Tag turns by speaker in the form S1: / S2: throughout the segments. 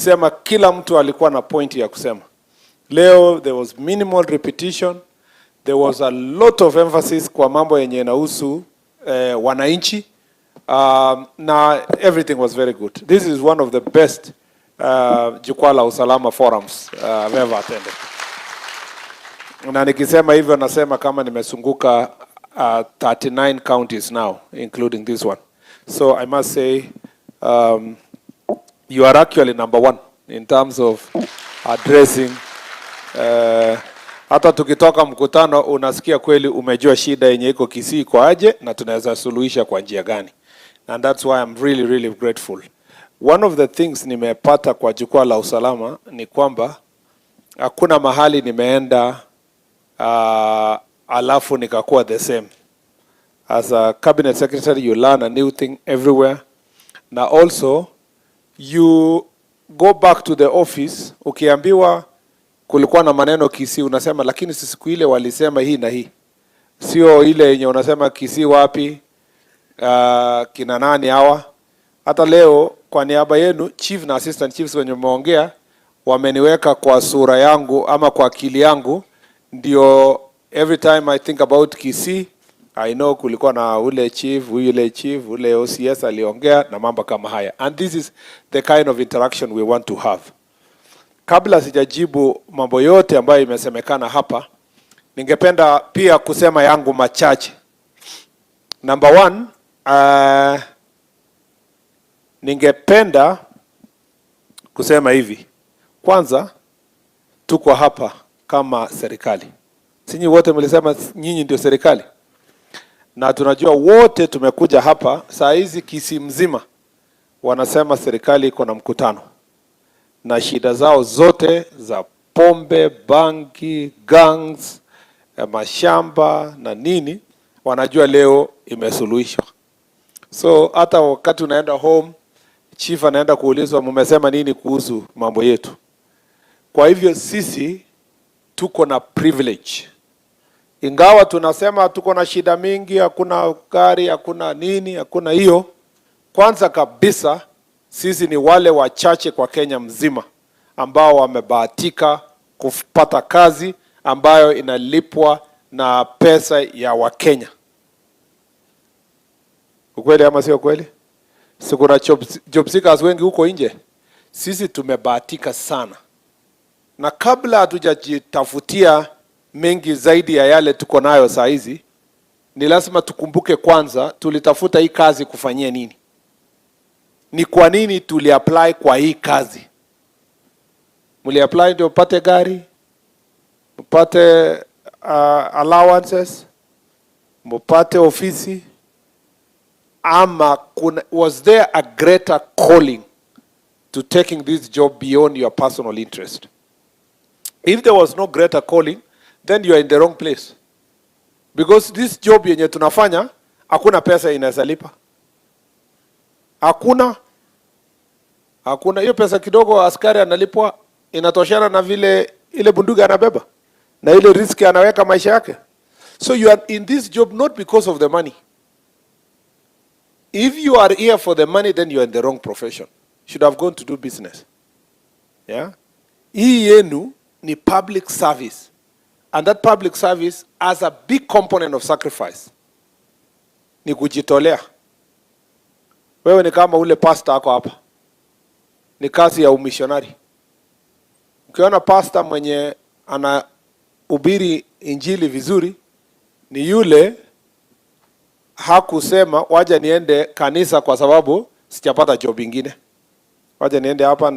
S1: Sema kila mtu alikuwa na point ya kusema. Leo there was minimal repetition. There was a lot of emphasis kwa mambo yenye inahusu wananchi. Na everything was very good. This is one of the best jukwaa la usalama forums I've ever attended. Na nikisema hivyo nasema kama nimesunguka 39 counties now, including this one. So I must say you are actually number one in terms of addressing. Hata tukitoka mkutano unasikia kweli umejua shida yenye iko Kisii kwa aje na tunaweza suluhisha kwa njia gani. And that's why I'm really, really grateful. One of the things nimepata kwa jukwaa la usalama ni kwamba hakuna mahali nimeenda alafu nikakuwa the same. As a cabinet secretary, you learn a new thing everywhere. Na also, you go back to the office, ukiambiwa kulikuwa na maneno Kisii, unasema lakini siku ile walisema hii na hii. Sio ile yenye unasema Kisii wapi, kina nani hawa. Hata leo kwa niaba yenu, chief na assistant chiefs wenye mmeongea, wameniweka kwa sura yangu ama kwa akili yangu. Ndio every time I think about Kisii, I know kulikuwa na ule chief, ule OCS aliongea na mambo kama haya. And this is the kind of interaction we want to have. Kabla sijajibu mambo yote ambayo imesemekana hapa, ningependa pia kusema yangu machache. Number one, ningependa kusema hivi. Kwanza, tuko hapa kama serikali. Sinyi wote mlisema nyinyi ndio serikali. Na tunajua wote tumekuja hapa, saa hizi Kisii mzima wanasema serikali iko na mkutano. Na shida zao zote za pombe, bangi, gangs, mashamba na nini, wanajua leo imesuluhishwa. So hata wakati unaenda home, chief anaenda kuulizwa mmesema nini kuhusu mambo yetu. Kwa hivyo sisi tuko na privilege. Ingawa tunasema tuko na shida mingi, hakuna gari, hakuna nini, hakuna hiyo. Kwanza kabisa sisi ni wale wachache kwa Kenya mzima ambao wamebahatika kupata kazi ambayo inalipwa na pesa ya Wakenya. Ukweli ama sio kweli? Si kuna job seekers wengi huko nje. Sisi tumebahatika sana. Na kabla hatujajitafutia mengi zaidi ya yale tuko nayo saa hizi, ni lazima tukumbuke kwanza tulitafuta hii kazi kufanyia nini. Ni kwa nini tuliapply kwa hii kazi? Mliapply ndio upate gari, upate allowances, mpate ofisi, ama was there a greater calling to taking this job beyond your personal interest? If there was no greater calling, then you are in the wrong place. Because this job yenye tunafanya, hakuna pesa inaweza lipa. Hakuna hiyo pesa kidogo askari analipwa inatoshana na vile ile bunduki anabeba na ile riski anaweka maisha yake. So you are in this job not because of the money. If you are here for the money, then you are in the wrong profession. You should have gone to do business. Yeah? Hii yenu ni public service. And that public service has a big component of sacrifice. Ni kujitolea. Wewe ni kama ule pastor ako hapa. Ni kazi ya umissionary. Ukiona pastor mwenye anahubiri injili vizuri, ni yule hakusema waje niende kanisa kwa sababu sijapata job ingine. Waje niende hapa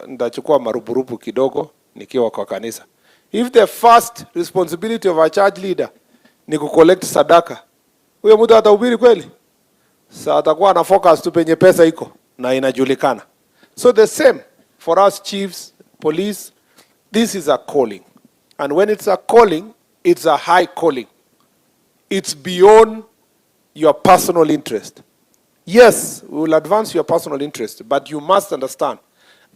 S1: ndachukua marupurupu kidogo nikiwa kwa kanisa. If the first responsibility of a church leader ni kucollect sadaka, huyo mtu atahubiri kweli? Sasa atakuwa na focus tu penye pesa iko na inajulikana. So the same for us chiefs, police, this is a calling. And when it's a calling, it's a high calling. It's beyond your personal interest. Yes, we will advance your personal interest, but you must understand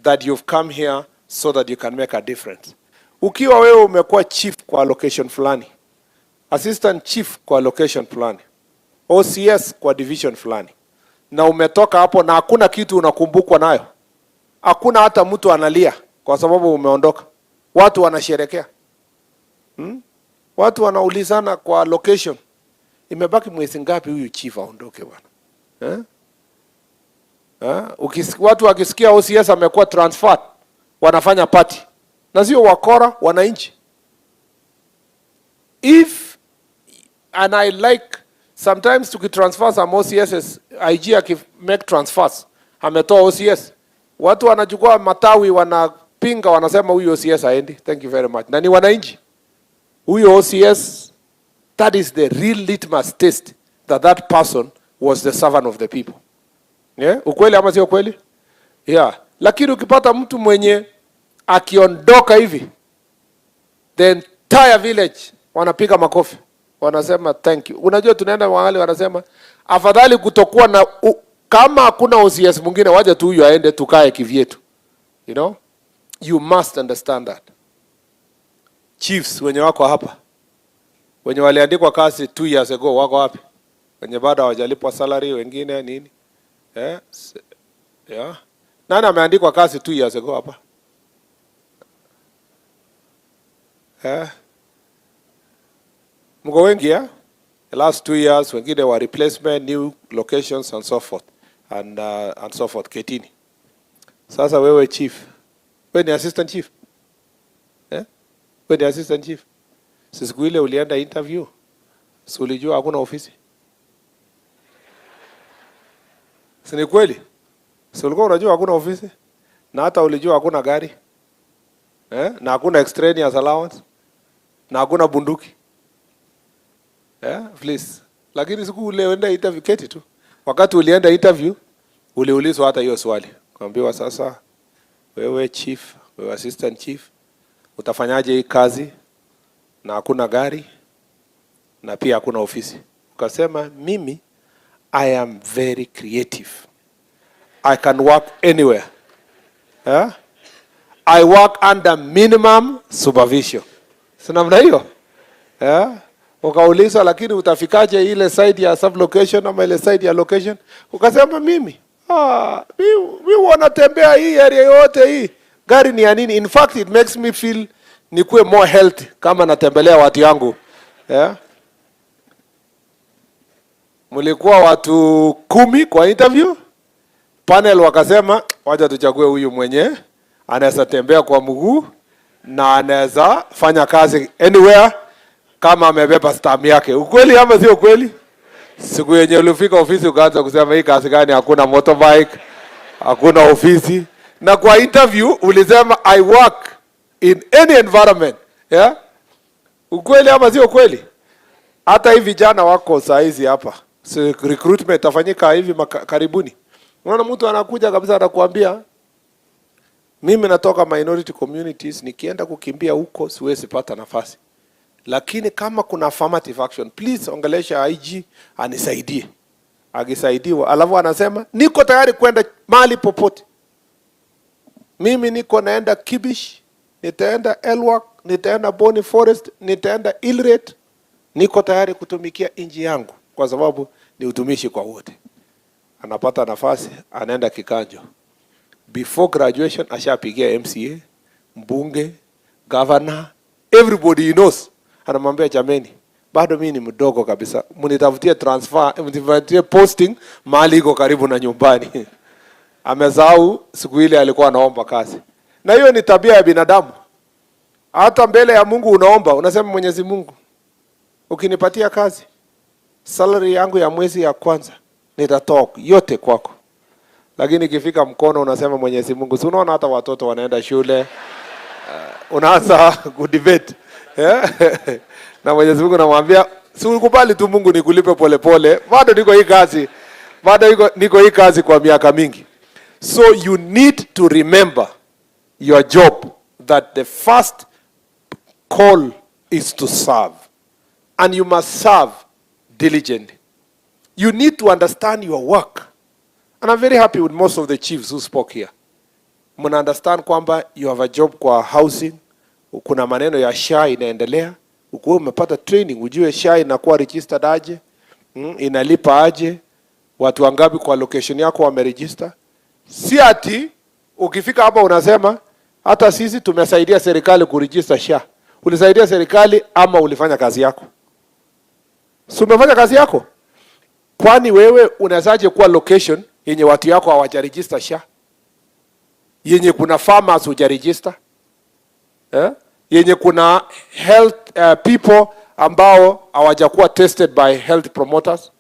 S1: that you've come here so that you can make a difference. Ukiwa wewe umekuwa chief kwa location fulani, assistant chief kwa location fulani, OCS kwa division fulani, na umetoka hapo na hakuna kitu unakumbukwa nayo, hakuna hata mtu analia kwa sababu umeondoka. Watu wanasherekea. Watu wanaulizana kwa location. Imebaki mwezi ngapi huyu chief aondoke bwana? Watu wakisikia OCS amekuwa transferred, wanafanya party. Na sio wakora, wananchi. If, and I like, sometimes tukitransfer some OCSs, IG make transfers, ametoa OCS. Watu wanachukua matawi, wanapinga, wanasema huyu OCS haendi. Thank you very much. Na ni wananchi. Huyu OCS, that is the real litmus test that that person was the servant of the people. Yeah? Ukweli ama sio kweli? Yeah. Lakini ukipata mtu mwenye akiondoka hivi, the entire village wanapiga makofi. Wanasema thank you. Unajua tunaenda mahali wanasema afadhali kutokuwa na kama hakuna OCS mwingine waje tu huyu aende tukae kivyetu. You know? You must understand that. Chiefs wenye wako hapa, wenye waliandikwa kazi 2 years ago wako wapi? Wenye bado hawajalipwa salary, wengine nini? Yeah. Nani ameandikwa kazi 2 years ago hapa? Mko wengi ya? The last 2 years wengine wa replacement, new locations and so forth. And so forth, ketini. Sasa wewe chief. Wewe ni assistant chief? Wewe ni assistant chief? Siku ile ulienda interview, si ulijua hakuna ofisi? Si ni kweli? Si ulikuwa unajua hakuna ofisi? Na hata ulijua hakuna gari? Na hakuna extraneous allowance? Na hakuna bunduki? Please. Lakini siku ule ulienda interview keti tu. Wakati ulienda interview, uliulizwa hata hiyo swali. Kaambiwa sasa, wewe chief, wewe assistant chief, utafanyaje hii kazi na hakuna gari na pia hakuna ofisi? Ukasema mimi I am very creative. I can work anywhere. I work under minimum supervision. Si namna hiyo? Ukauliza lakini utafikaje ile side ya sublocation ama ile side ya location? Ukasema mimi wanatembea hii area yote hii. Gari ni ya nini? In fact it makes me feel nikuwe more healthy kama natembelea watu yangu. Mulikuwa watu 10 kwa interview. Panel wakasema wacha tuchague huyu mwenye anaweza tembea kwa mguu na anaweza fanya kazi anywhere kama amebeba stamp yake. Ukweli ama sio kweli? Siku yenye ulifika ofisi ukaanza kusema hii kazi gani, hakuna motorbike, hakuna ofisi. Na kwa interview ulisema I work in any environment. Ukweli ama sio kweli? Hata hivi vijana wako saa hizi hapa. So recruitment itafanyika hivi karibuni. Unaona mtu anakuja kabisa anakuambia mimi natoka minority communities, nikienda kukimbia huko siwezi pata nafasi. Lakini kama kuna affirmative action, please ongelesha IG anisaidie. Akisaidiwa alafu anasema niko tayari kwenda mahali popote. Mimi niko naenda Kibish, nitaenda Elwak, nitaenda Boni Forest, nitaenda Ilret. Niko tayari kutumikia nchi yangu kwa sababu ni utumishi kwa wote. Anapata nafasi, anaenda kikanjo. Before graduation ashapigia MCA, mbunge, governor, everybody he knows. Anamwambia jameni, bado mimi ni mdogo kabisa. Mnitafutie transfer, mnitafutie posting mahali iko karibu na nyumbani. Amesahau siku ile alikuwa anaomba kazi. Na hiyo ni tabia ya binadamu. Hata mbele ya Mungu unaomba, unasema Mwenyezi Mungu, ukinipatia kazi, salary yangu ya mwezi ya kwanza nitatoa yote kwako. Lakini ikifika mkono unasema Mwenyezi Mungu, si unaona hata watoto wanaenda shule, unaanza kudebate. Na Mwenyezi Mungu anamwambia, si ukubali tu Mungu nikulipe pole pole, bado niko hii kazi. Bado niko hii kazi kwa miaka mingi. So you need to remember your job, that the first call is to serve. And you must serve diligently. You need to understand your work. And I'm very happy with most of the chiefs who spoke here. Muna understand kwamba you have a job kwa housing. Kuna maneno ya SHA inaendelea. Ukuwe umepata training, ujue SHA inakuwa registered aje. Inalipa aje. Watu wangapi kwa location yako wameregister. Si ati ukifika hapa unasema hata sisi tumesaidia serikali kuregister SHA. Ulisaidia serikali ama ulifanya kazi yako? Si umefanya kazi yako? Kwani wewe unawezaje kuwa location yenye watu yako hawajaregister SHA? Yenye kuna farmers hujaregister? Yenye kuna health people ambao hawajakuwa tested by health promoters?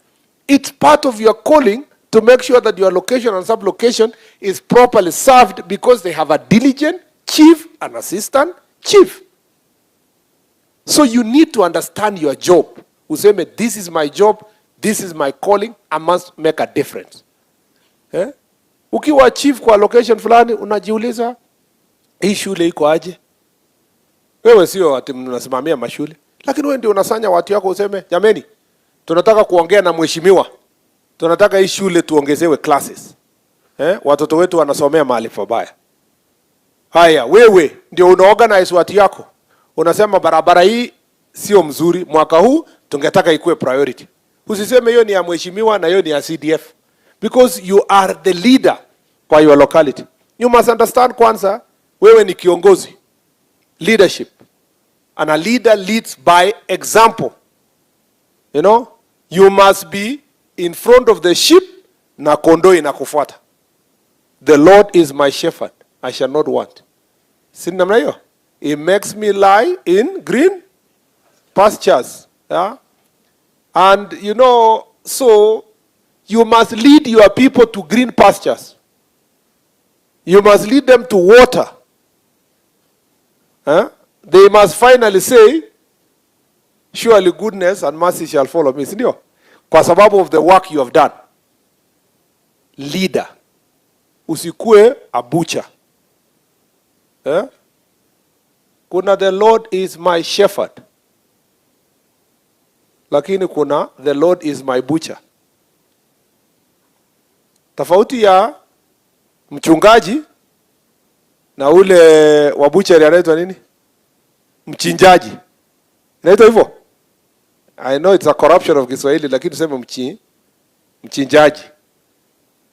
S1: It's part of your calling to make sure that your location and sub-location is properly served because they have a diligent chief and assistant chief. So you need to understand your job. Useme, this is my job, this is my calling, I must make a difference. Ukiwa chief kwa location fulani, unajiuliza, hii shule iko aje? Wewe sio ati mnasimamia mashule, lakini wewe ndio unasanya watu yako useme, jameni, tunataka kuongea na mheshimiwa. Tunataka hii shule tuongezewe classes. Watoto wetu wanasomea mahali pabaya. Haya, wewe ndio unaorganize watu yako. Unasema barabara hii sio mzuri, mwaka huu tungetaka ikuwe priority. Usiseme hiyo ni ya mheshimiwa na hiyo ni ya CDF. Because you are the leader kwa your locality. You must understand kwanza, wewe ni kiongozi. Leadership. And a leader leads by example. You know, you must be in front of the sheep na kondoo inakufuata. The Lord is my shepherd, I shall not want. Si namna hiyo? He makes me lie in green pastures. Yeah? And you know, so you must lead your people to green pastures. You must lead them to water. They must finally say, surely goodness and mercy shall follow me. Sindio? Kwa sababu of the work you have done. Leader. Usikue a butcher. Kuna the Lord is my shepherd. Lakini kuna the Lord is my butcher. Tofauti ya mchungaji na ule wa butcher anaitwa nini? Mchinjaji. Inaitwa hivyo? I know it's a corruption of Kiswahili, lakini tuseme mchinjaji.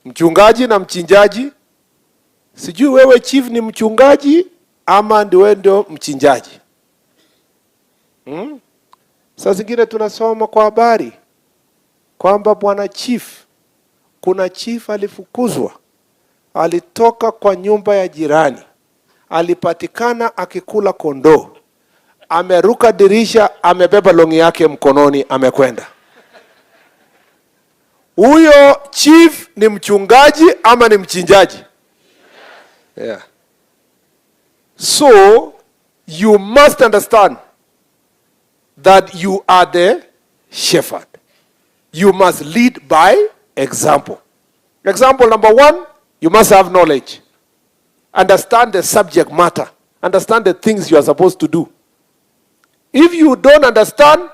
S1: Mchungaji na mchinjaji. Sijui wewe chief ni mchungaji ama ndio mchinjaji. Sasa zingine tunasoma kwa habari kwamba bwana chief, kuna chief alifukuzwa, alitoka kwa nyumba ya jirani, alipatikana akikula kondoo, ameruka dirisha, amebeba longi yake mkononi, amekwenda. Huyo chief ni mchungaji ama ni mchinjaji? Yeah. So you must understand that you are the shepherd. You must lead by example. Example number 1, you must have knowledge. Understand the subject matter. Understand the things you are supposed to do. If you don't understand,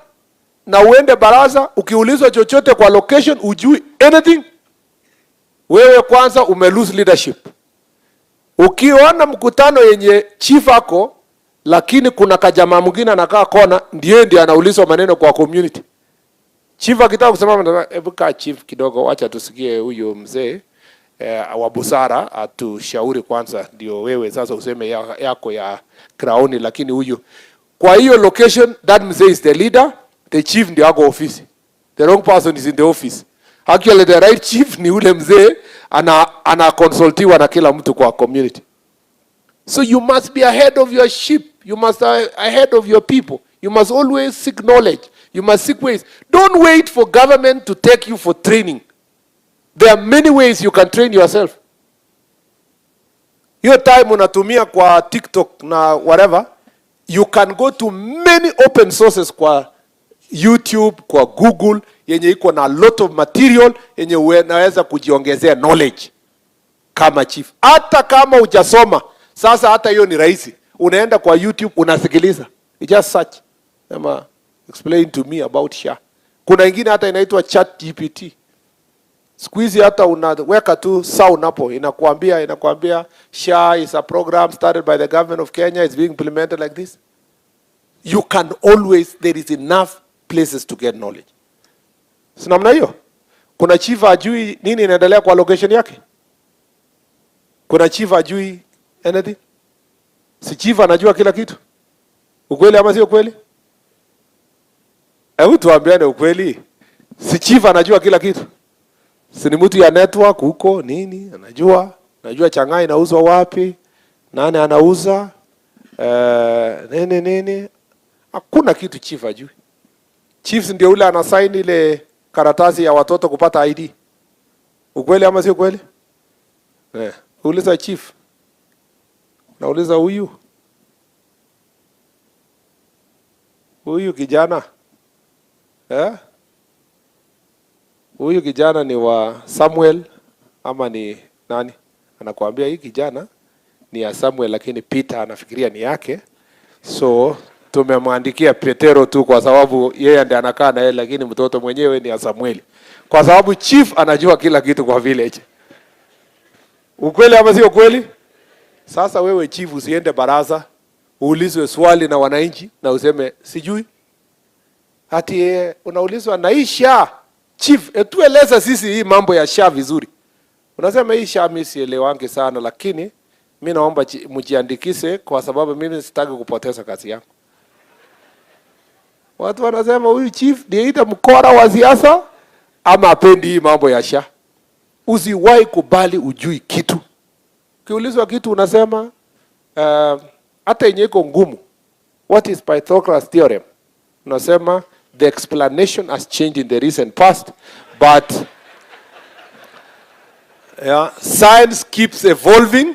S1: na uende baraza, ukiulizwa chochote kwa location, ujui anything, wewe kwanza lose leadership. Ukiona mkutano yenye chief ako, lakini kuna kajamaa mwingine anakaa kona, ndiye anaulizwa maneno kwa community. Chief akitaka kusema, hebu kaa chief kidogo, wacha tusikie huyo mzee wa busara atushauri kwanza, ndio wewe sasa useme yako ya crown. Lakini huyo kwa hiyo location, that mzee is the leader, the chief ndio ako office. The wrong person is in the office. Actually the right chief ni ule mzee ana consultiwa na kila mtu kwa community. So you must be ahead of your sheep. You must be ahead of your people. You must always seek knowledge. You must seek ways. Don't wait for government to take you for training. There are many ways you can train yourself. Your time unatumia kwa TikTok na whatever, you can go to many open sources kwa YouTube, kwa Google, yenye iko na a lot of material yenye unaweza kujiongezea knowledge kama chief. Hata kama hujasoma, sasa hata hiyo ni rahisi. Unaenda kwa YouTube unasikiliza. You just search. Explain to me about SHA. Kuna ingine hata inaitwa ChatGPT. Siku hizi hata unaweka tu sound hapo, inakuambia SHA is a program started by the government of Kenya, it's being implemented like this. You can always, there is enough places to get knowledge. Sinamna hiyo? Kuna chief ajui nini inaendelea kwa location yake? Kuna chief ajui anything? Si chief anajua kila kitu? Ukweli ama sio kweli? Hebu tuambiane ukweli. Si chief anajua kila kitu? Si ni mtu ya network huko nini? Anajua changai inauzwa wapi? Nani anauza? Nini? Hakuna kitu chief ajui. Chief ndio ule anasign ile karatasi ya watoto kupata ID. Ukweli ama sio kweli? Uliza chief. Nauliza huyu kijana. Huyu kijana ni wa Samuel ama ni nani? Anakuambia hii kijana ni ya Samuel lakini Peter anafikiria ni yake. So tumemwandikia Petero tu kwa sababu yeye ndiye anakaa na yeye, lakini mtoto mwenyewe ni ya Samuel. Kwa sababu chief anajua kila kitu kwa village. Ukweli ama sio kweli? Sasa wewe chief usiende baraza, uulizwe swali na wananchi na useme sijui. Hati unaulizwa na hii SHA. Chief, tueleza sisi hii mambo ya SHA vizuri. Unasema hii SHA mimi sielewangi sana, lakini mimi naomba mjiandikise kwa sababu mimi sitaki kupoteza kazi yangu. Watu wanasema huyu chief ndiye ita mkora wa siasa ama apendi hii mambo ya SHA. Usiwahi kubali ujui kitu. Ukiulizwa kitu unasema hata yenye iko ngumu. What is Pythagoras theorem? Unasema the explanation has changed in the recent past, but science keeps evolving.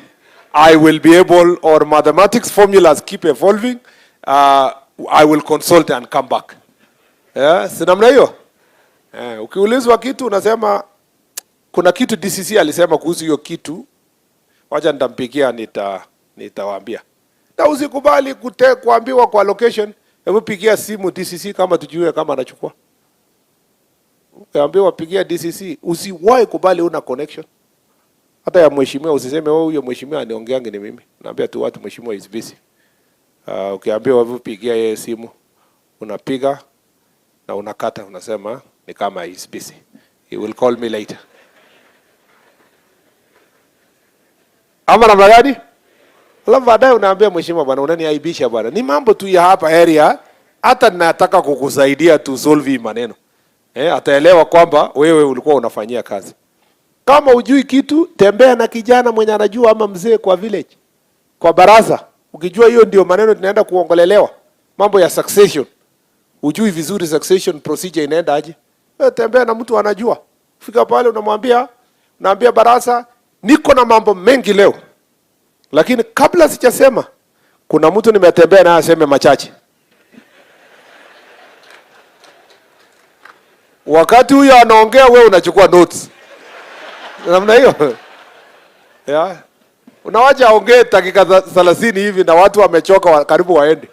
S1: I will be able, or mathematics formulas keep evolving. I will consult and come back. Si namna hiyo? Ukiulizwa kitu unasema kuna kitu DCC alisema kuhusu hiyo kitu, wacha nitampigia nitawaambia. Na usikubali kuambiwa kwa location. Hebu pigia simu DCC kama tujue kama anachukua. Ukiambiwa pigia DCC, usiwahi kubali una connection. Hata ya mheshimiwa usiseme huyo mheshimiwa aniongeange ni mimi. Naambia tu watu mheshimiwa is busy. Ukiambiwa wewe pigia yeye simu, unapiga na unakata, unasema ni kama is busy. He will call me later. Ama namna gani? Alafu baadaye unaambia mheshimiwa bwana unaniaibisha bwana. Ni mambo tu ya hapa area, hata nataka kukusaidia tu solve hii maneno. Ataelewa kwamba wewe ulikuwa unafanyia kazi. Kama hujui kitu, tembea na kijana mwenye anajua ama mzee kwa village. Kwa baraza, ukijua hiyo ndio maneno tunaenda kuongolelewa. Mambo ya succession. Hujui vizuri succession procedure inaenda aje? Tembea na mtu anajua. Fika pale unamwambia, unaambia baraza, niko na mambo mengi leo. Lakini kabla sijasema, kuna mtu nimetembea na aseme machache. Wakati huyo anaongea wewe unachukua notes. Namna hiyo. Unawacha aongee dakika 30 hivi na watu wamechoka karibu waende.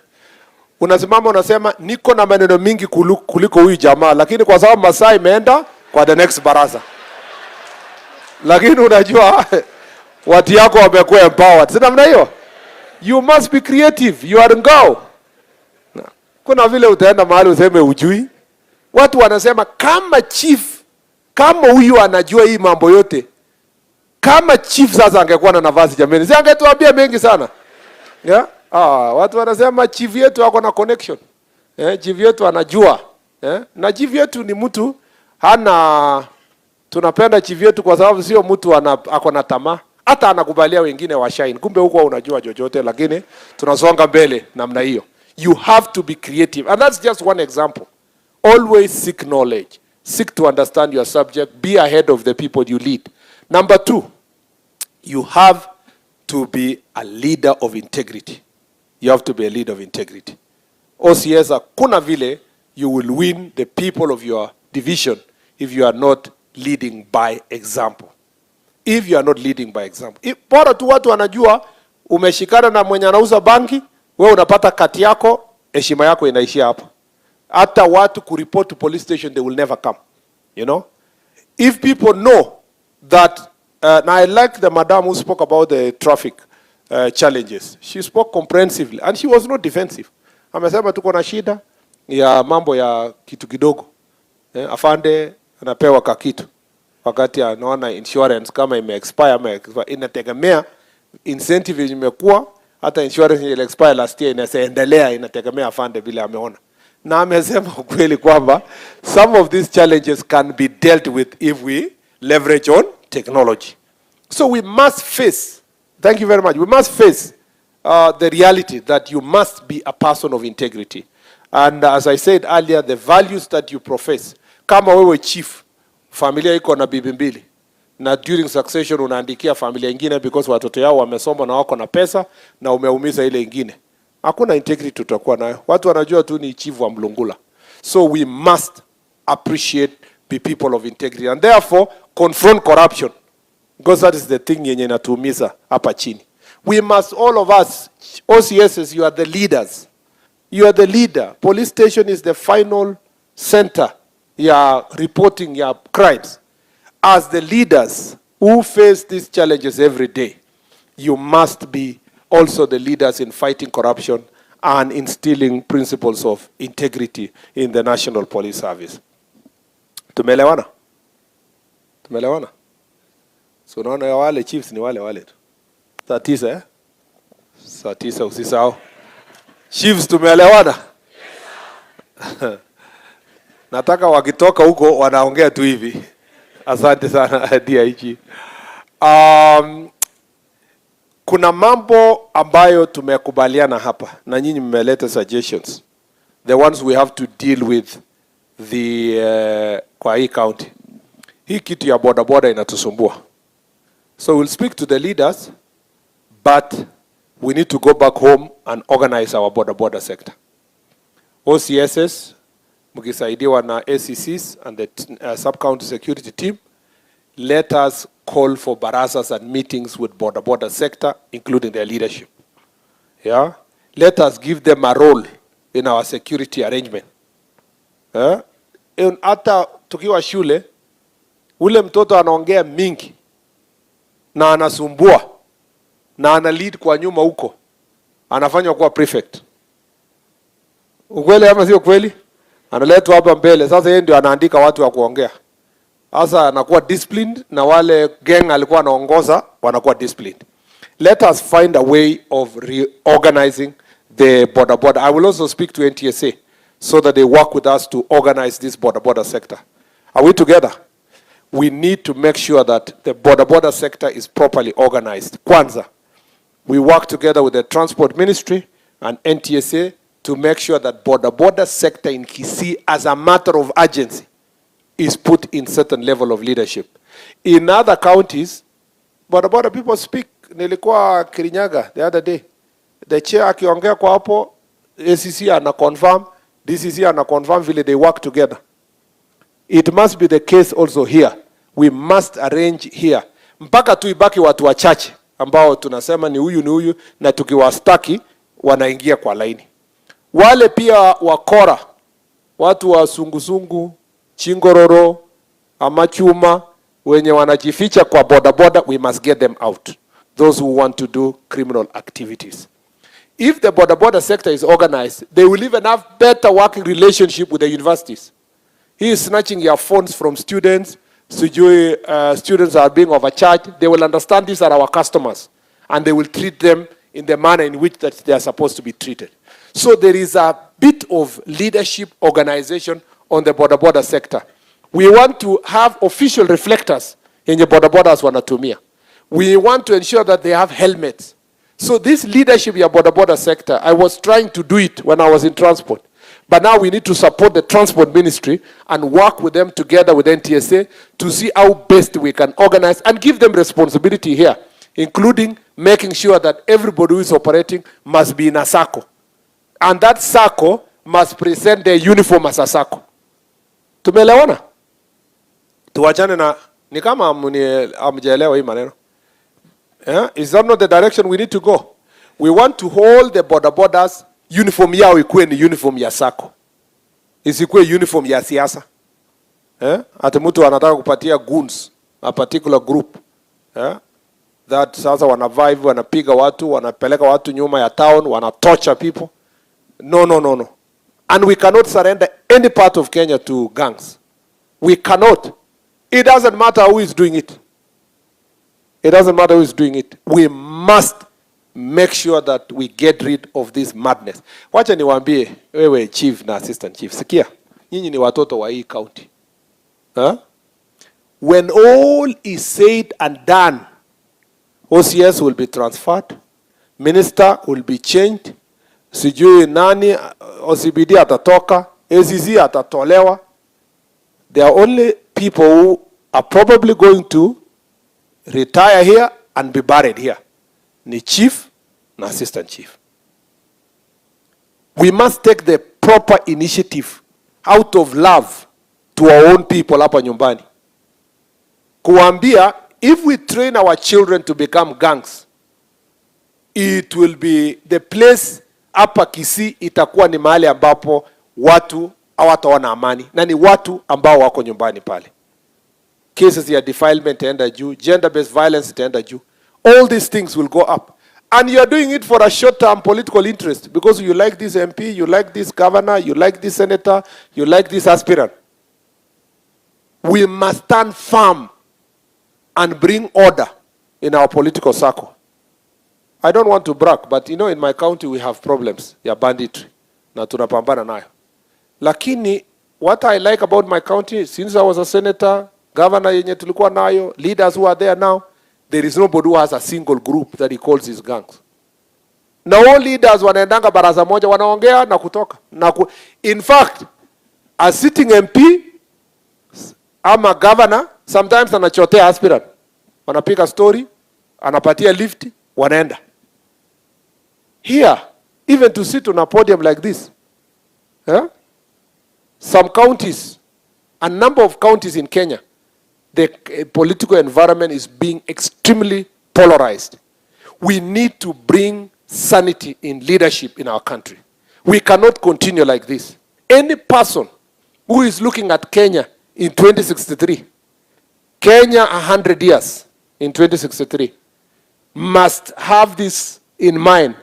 S1: Unasimama unasema niko na maneno mingi kuliko huyu jamaa, lakini kwa sababu masaa imeenda kwa the next baraza. Lakini unajua watu yako wamekuwa empowered. Si namna hiyo? You must be creative. You are ngao. Kuna vile utaenda mahali useme ujui. Watu wanasema kama chief, kama huyu anajua hii mambo yote, kama chief sasa angekuwa na nafasi jameni, si angetuambia mengi sana. Watu wanasema chief yetu ako na connection. Chief yetu anajua. Na chief yetu ni mtu tunapenda chief yetu kwa sababu sio mtu ako na tamaa. Hata anakubalia wengine wa shine. Kumbe huko unajua jojote, lakini tunasonga mbele namna hiyo. You have to be creative. And that's just one example. Always seek knowledge. Seek to understand your subject. Be ahead of the people you lead. Number 2, you have to be a leader of integrity. You have to be a leader of integrity. OCS, kuna vile you will win the people of your division if you are not leading by example. If you are not leading by example. Bora tu watu wanajua umeshikana na mwenye anauza banki, wewe unapata kati yako, heshima yako inaishia hapo. Hata watu kuriport to police station, they will never come. You know? If people know that, now I like the madam who spoke about the traffic challenges. She spoke comprehensively and she was not defensive. Amesema tuko na shida ya mambo ya kitu kidogo. Afande anapewa kakitu. wakati anaona insurance kama expire, inategemea incentive imekuwa, hata insurance ile expire last year inaendelea, inategemea afande vile ameona. Na amesema kweli kwamba some of these challenges can be dealt with if we leverage on technology. So we must face, thank you very much, we must face the reality that you must be a person of integrity. And as I said earlier, the values that you profess. Kama wewe chief, familia iko na bibi mbili, na during succession unaandikia familia ingine because watoto yao wamesoma na wako na pesa, na umeumiza ile ingine, hakuna integrity tutakuwa nayo. Watu wanajua tu ni chief wa mlungula. So we must appreciate the people of integrity and therefore confront corruption, because that is the thing yenye inatuumiza hapa chini. We must, all of us, OCSs, you are the leaders. You are the leader. Police station is the final center. You are reporting your crimes. As the leaders who face these challenges every day, you must be also the leaders in fighting corruption and instilling principles of integrity in the National Police Service. Tumeelewana? Tumeelewana? So unaona ya wale chiefs ni wale tu. Saa 9 eh? Saa 9 usisahau. Chiefs tumeelewana? Yes. Nataka wakitoka huko wanaongea tu hivi. Asante sana DIG. Kuna mambo ambayo tumekubaliana hapa na nyinyi mmeleta suggestions. The ones we have to deal with kwa hii county. Hii kitu ya boda inatusumbua. So we'll speak to the leaders, but we need to go back home and organize our border sector. OCSs, mkisaidiwa na ACCs and the sub-county security team, let us call for barazas and meetings with border sector, including their leadership. Yeah? Let us give them a role in our security arrangement. Yeah? Hata tukiwa shule, ule mtoto anaongea mingi na anasumbua na ana lead kwa nyuma huko, anafanywa kuwa prefect. Ukweli ama sio kweli? Analetwa hapa mbele, sasa yeye ndio anaandika watu wa kuongea. Sasa anakuwa disciplined na wale gang alikuwa anaongoza wanakuwa disciplined. Let us find a way of reorganizing the border. I will also speak to NTSA so that they work with us to organize this border sector. Are we together? We need to make sure that the border sector is properly organized. Kwanza, we work together with the Transport Ministry and NTSA to make sure that border sector in Kisii, as a matter of urgency, is put in certain level of leadership. In other counties, border people speak. Nilikuwa Kirinyaga the other day. The chair akiongea kwa hapo, ACC ana confirm, DCC ana confirm vile they work together. It must be the case also here. We must arrange here. Mpaka tuibaki watu wachache ambao tunasema ni huyu na tukiwastaki wanaingia kwa laini. Wale pia wakora, watu wa sungusungu, chingororo, amachuma, wenye wanajificha kwa border, we must get them out. Those who want to do criminal activities. If the border sector is organized, they will even have better working relationship with the universities. He is snatching your phones from students. Students are being overcharged. They will understand these are our customers, and they will treat them in the manner in which that they are supposed to be treated. So there is a bit of leadership organization on the border sector. We want to have official reflectors in the borders wanatumia. We want to ensure that they have helmets. So this leadership in the border sector, I was trying to do it when I was in transport. But now we need to support the Transport Ministry and work with them together with NTSA to see how best we can organize and give them responsibility here, including making sure that everybody who is operating must be in a SACCO. And that SACCO must present their uniform as a SACCO. Tumeelewana? Tuwachane na ni kama amjaelewa hii maneno. Yeah? Is that not the direction we need to go? We want to hold the borders. Uniform yao ikuwe ni uniform ya SACCO. Isikuwe uniform ya siasa. Ati mtu anataka kupatia goons a particular group. That sasa wanavive, wanapiga watu, wanapeleka watu nyuma ya town, wanatorture people. No. And we cannot surrender any part of Kenya to gangs. We cannot. It doesn't matter who is doing it. It doesn't matter who is doing it. We must make sure that we get rid of this madness. Wacha niwaambie wewe chief na assistant chief. Sikia, nyinyi ni watoto wa hii county. Huh? When all is said and done, OCS will be transferred, minister will be changed, sijui nani, OCBD atatoka, ACC atatolewa. There are only people who are probably going to retire here and be buried here. Ni chief na assistant chief. We must take the proper initiative out of love to our own people hapa nyumbani. Kuambia, if we train our children to become gangs, it will be the place hapa Kisii itakuwa ni mahali ambapo watu hawataona amani na ni watu ambao wako nyumbani pale. Cases ya defilement itaenda juu, gender based violence itaenda juu. All these things will go up. And you are doing it for a short-term political interest because you like this MP, you like this governor, you like this senator, you like this aspirant. We must stand firm and bring order in our political circle. I don't want to brag, but you know, in my county we have problems ya banditry na tunapambana nayo. Lakini what I like about my county, since I was a senator, governor yenye tulikuwa nayo, leaders who are there now, there is nobody who has a single group that he calls his gangs. Na all leaders wanaendanga baraza moja, wanaongea na kutoka. In fact, a sitting MP ama governor sometimes anachotea aspirant. Wanapika story, anapatia lift, wanaenda. Here, even to sit on a podium like this, some counties, a number of counties in Kenya, the political environment is being extremely polarized. We need to bring sanity in leadership in our country. We cannot continue like this. Any person who is looking at Kenya in 2063, Kenya 100 years in 2063, must have this in mind,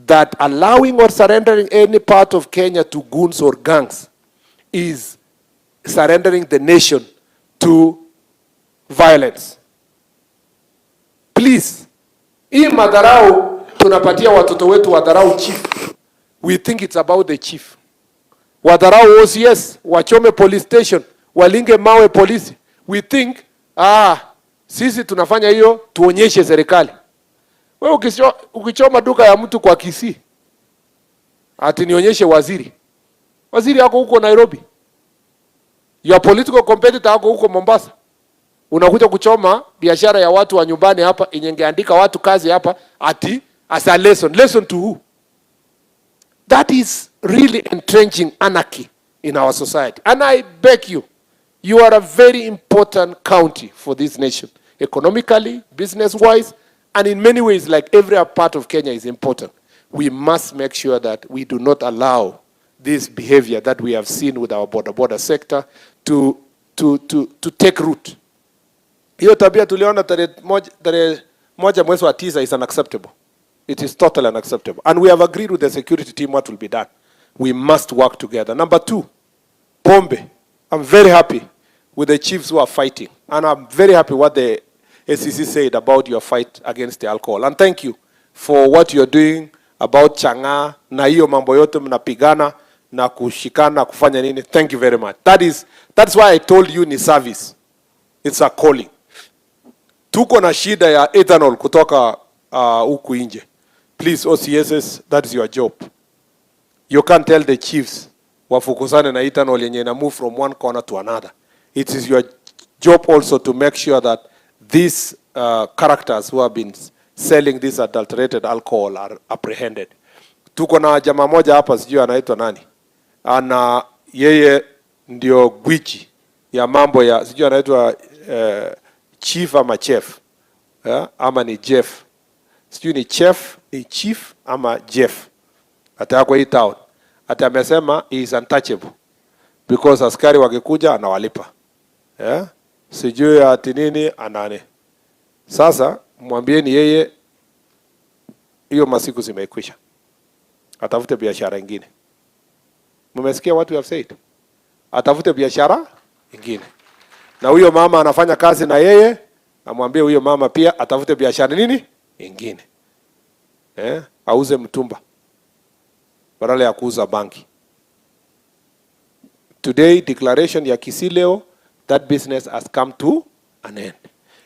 S1: that allowing or surrendering any part of Kenya to goons or gangs is surrendering the nation to violence. Please, hii madharau tunapatia watoto wetu, wadharau chief. We think it's about the chief. Wadharau OCS, wachome police station, walinge mawe polisi. We think, sisi tunafanya hiyo tuonyeshe serikali. Wewe ukichoma duka ya mtu kwa Kisii, ati nionyeshe waziri. Waziri yako huko Nairobi. Your political competitor yako huko Mombasa. Unakuja kuchoma biashara ya watu wa nyumbani hapa, inyengeandika watu kazi hapa, ati as a lesson. Lesson to who? That is really entrenching anarchy in our society. And I beg you, you are a very important county for this nation. Economically, business-wise, and in many ways, like every part of Kenya is important. We must make sure that we do not allow this behavior that we have seen with our border sector to take root. Hiyo tabia tuliona tarehe moja mwezi wa 9 is unacceptable. It is totally unacceptable. And we have agreed with the security team what will be done. We must work together. Number 2, pombe. I'm very happy with the chiefs who are fighting. And I'm very happy what the ACC said about your fight against the alcohol. And thank you for what you're doing about changa na hiyo mambo yote mnapigana na kushikana kufanya nini. Thank you very much. That's why I told you ni service. It's a calling. Tuko na shida ya ethanol kutoka huku nje. Please OCSs, that is your job. You can't tell the chiefs wafukuzane na ethanol yenye na move from one corner to another. It is your job also to make sure that these characters who have been selling this adulterated alcohol are apprehended. Tuko na jamaa moja hapa sijui anaitwa nani. Ana yeye ndio gwiji ya mambo ya sijui anaitwa chief ama chef. Ama ni Jeff. Sijui ni chef, ni chief ama Jeff. Ata kwa hii town. Ata amesema he is untouchable. Because askari wakikuja anawalipa. Sijui ati nini anane. Sasa mwambieni yeye hiyo masiku zimekwisha. Atafute biashara nyingine. Mmesikia what we have said? Atafute biashara nyingine. Na huyo mama anafanya kazi na yeye, amwambie huyo mama pia atafute biashara nini ingine. Auze mtumba badala ya kuuza banki. Today declaration ya Kisii leo, that business has come to an end.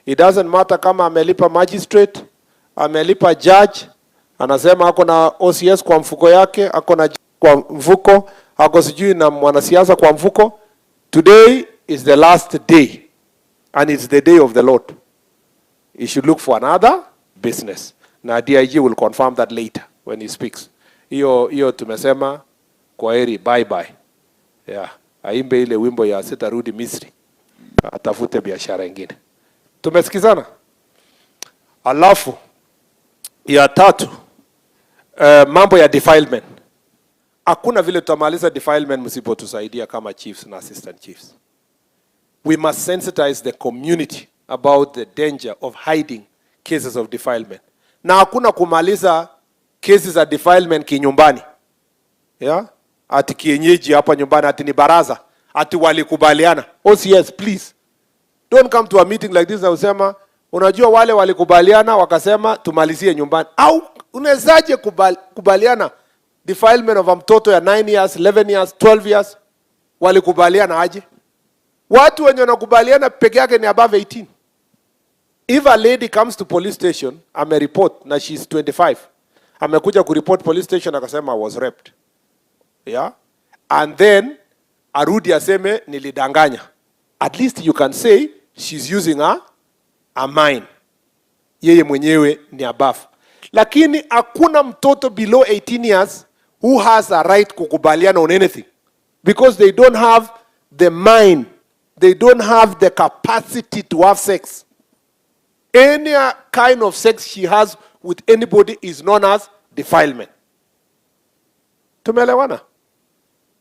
S1: It doesn't matter kama amelipa magistrate, amelipa judge, anasema ako na OCS kwa mfuko yake, ako na kwa mfuko, ako sijui na mwanasiasa kwa mfuko. Today is the last day and it's the day of the Lord. He should look for another business. Na DIG will confirm that later when he speaks. Hiyo tumesema kwa heri, bye bye. Yeah, aimbe ile wimbo ya sitarudi Misri, atafute biashara nyingine. Tumesikizana? Alafu ya tatu, mambo ya defilement. Hakuna vile tutamaliza defilement msipotusaidia kama chiefs na assistant chiefs. We must sensitize the community about the danger of hiding cases of defilement. Na hakuna kumaliza cases za defilement kinyumbani. Yeah? Ati kienyeji hapa nyumbani, ati ni baraza, ati walikubaliana. OCS, please. Don't come to a meeting like this na usema, unajua wale walikubaliana wakasema tumalizie nyumbani. Au unawezaje kubaliana defilement of a mtoto ya 9 years, 11 years, 12 years? Walikubaliana aje? Watu wenye wanakubaliana peke yake ni above 18. If a lady comes to police station, report na she's 25. Amekuja kureport police station akasema I was raped. Yeah? And then arudi aseme nilidanganya. At least you can say she's using a mind. Yeye mwenyewe ni above. Lakini hakuna mtoto below 18 years who has a right kukubaliana on anything. Because they don't have the mind. They don't have the capacity to have sex. Any kind of sex she has with anybody is known as defilement. Tumeelewana?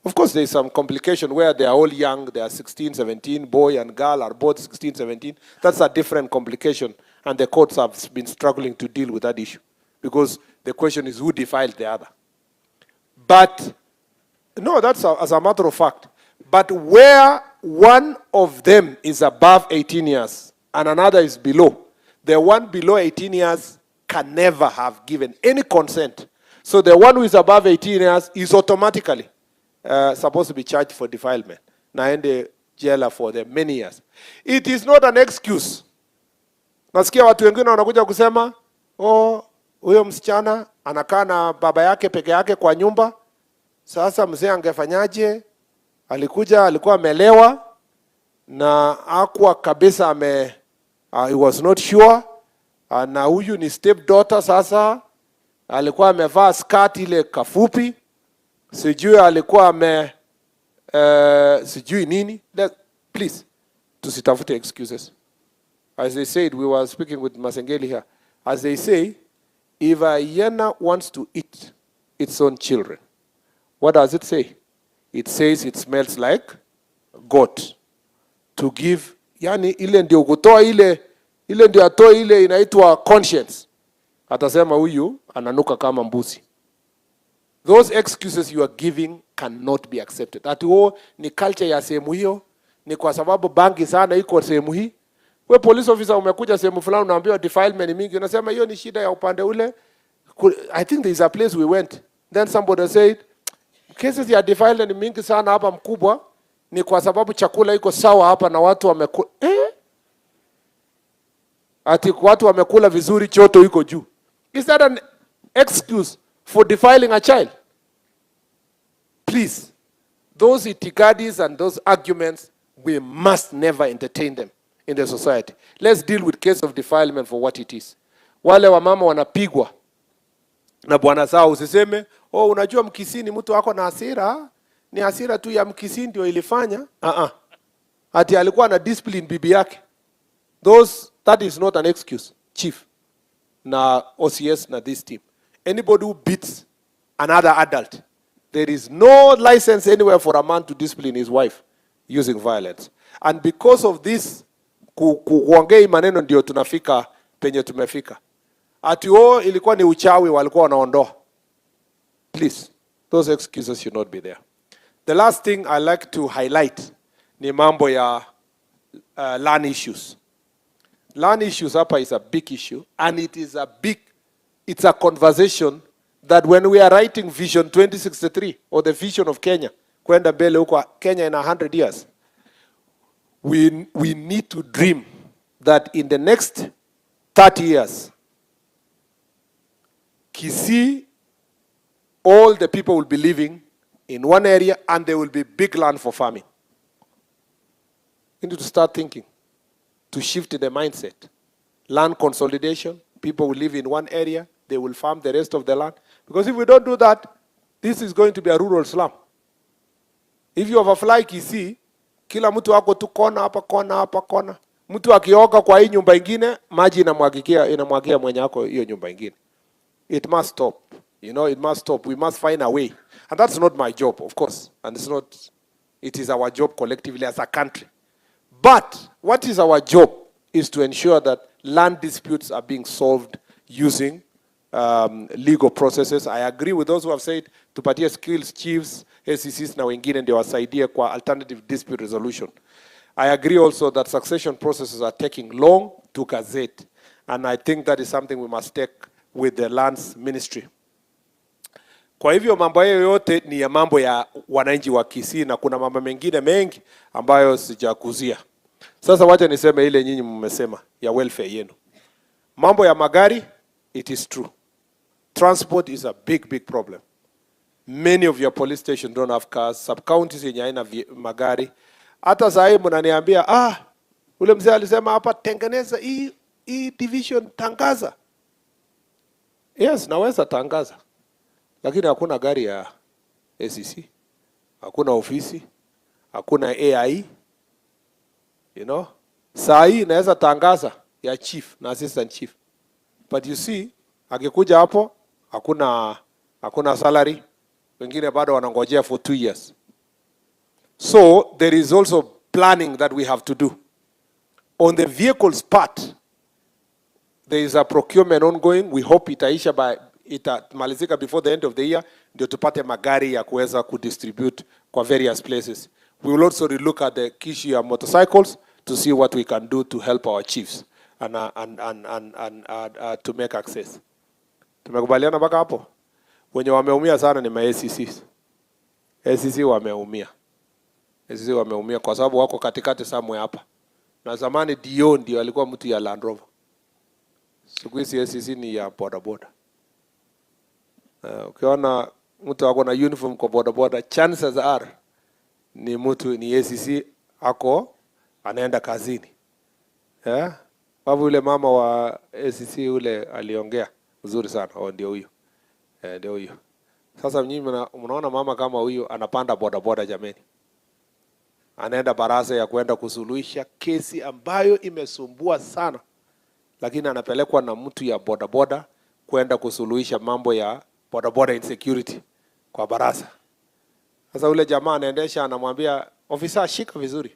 S1: Of course, there is some complication where they are all young, they are 16, 17, boy and girl are both 16, 17. That's a different complication, and the courts have been struggling to deal with that issue. Because the question is who defiled the other. But, no, that's as a matter of fact. But where one of them is above 18 years and another is below, the one below 18 years can never have given any consent. So the one who is above 18 years is automatically supposed to be charged for defilement. Naende jela for them many years. It is not an excuse. Nasikia watu wengine wanakuja kusema, huyo msichana anakaa na baba yake peke yake kwa nyumba. Sasa mzee angefanyaje? Alikuwa amelewa na hakuwa kabisa he was not sure. Na huyu ni stepdaughter sasa. Alikuwa amevaa skirt ile kafupi. Sijui alikuwa sijui nini. Please, tusitafute excuses. As they said, we were speaking with Masengeli here. As they say, if a hyena wants to eat its own children, what does it say? It says it smells like goat. To give, yani ile ndio kutoa ile ndio atoe ile inaitwa conscience. Atasema huyu ananuka kama mbuzi. Those excuses you are giving cannot be accepted. Ati ni culture ya sehemu hiyo, ni kwa sababu bangi sana iko sehemu hii. We police officer umekuja sehemu fulani unaambiwa defilement mingi, unasema hiyo ni shida ya upande ule. I think there is a place we went. Then somebody said, cases ya defilement mingi sana hapa mkubwa, ni kwa sababu chakula iko sawa hapa na watu wamekula. Ati watu wamekula vizuri, choto iko juu. Is that an excuse for defiling a child? Please, those itikadis and those arguments, we must never entertain them in the society. Let's deal with case of defilement for what it is. Wale wa mama wanapigwa na bwana zao, usiseme, unajua Mkisii ni mtu wako na hasira, ni hasira tu ya Mkisii ndio ilifanya. Ati alikuwa na discipline bibi yake. That is not an excuse, chief. Na OCS na this team. Anybody who beats another adult, there is no license anywhere for a man to discipline his wife using violence. And because of this, kuongea maneno ndio tunafika penye tumefika. Ati ilikuwa ni uchawi walikuwa wanaondoa. Please, those excuses should not be there. The last thing I like to highlight ni mambo ya land issues. Land issues hapa is a big issue, and it's a conversation that when we are writing Vision 2063, or the vision of Kenya, kwenda mbele huko Kenya in 100 years, we need to dream that in the next 30 years, Kisii, all the people will be living in one area, and there will be big land for farming. We need to start thinking to shift the mindset. Land consolidation, people will live in one area, they will farm the rest of the land. Because if we don't do that, this is going to be a rural slum. If you overfly Kisii, kila mtu ako tu kona hapa kona hapa kona. Mtu akioga kwa hii nyumba ingine, maji inamwagia mwenye ako hiyo nyumba ingine. It must stop. You know, it must stop. We must find a way. And that's not my job, of course. And it is our job collectively as a country. But what is our job is to ensure that land disputes are being solved using legal processes. I agree with those who have said tupatie skills chiefs, ACCs na wengine ndio wasaidie kwa alternative dispute resolution. I agree also that succession processes are taking long to gazette, and I think that is something we must take with the lands ministry. Kwa hivyo mambo hayo yote ni ya mambo ya wananchi wa Kisii, na kuna mambo mengine mengi ambayo sijakuzia. Sasa wacha niseme ile nyinyi mmesema ya welfare yenu. Mambo ya magari, it is true. Transport is a big problem. Many of your police stations don't have cars. Sub-counties yenye haina magari. Hata saa hii mnaniambia, ule mzee alisema hapa tengeneza hii division, tangaza. Yes, naweza tangaza. Lakini hakuna gari ya ACC. Hakuna ofisi. Hakuna AI. You know? Saa hii naweza tangaza ya chief na assistant chief. But you see, akikuja hapo, hakuna salary. Wengine bado wanangojea for 2 years. So, there is also planning that we have to do. On the vehicles part, there is a procurement ongoing. We hope itamalizika before the end of the year, ndio tupate magari ya kuweza kudistribute kwa various places. We will also relook at the issue ya motorcycles to see what we can do to help our chiefs and to make access. Tumekubaliana mpaka hapo? Wenye wameumia sana ni ma-ACCs. ACC wameumia. ACC wameumia kwa sababu wako katikati somewhere hapa. Na zamani DO ndio alikuwa mtu ya Land Rover. Siku hizi ACC ni ya bodaboda. Ukiona mtu wako na uniform kwa bodaboda, chances are ni ACC ako anaenda kazini. Babu ule mama wa ACC ule aliongea uzuri sana. Ndio huyo. Ndio huyo. Sasa nyinyi mnaona mama kama huyo anapanda bodaboda jameni. Anaenda baraza ya kwenda kusuluhisha kesi ambayo imesumbua sana. Lakini anapelekwa na mtu ya bodaboda kwenda kusuluhisha mambo ya bodaboda insecurity kwa baraza. Sasa ule jamaa anaendesha anamwambia ofisa shika vizuri.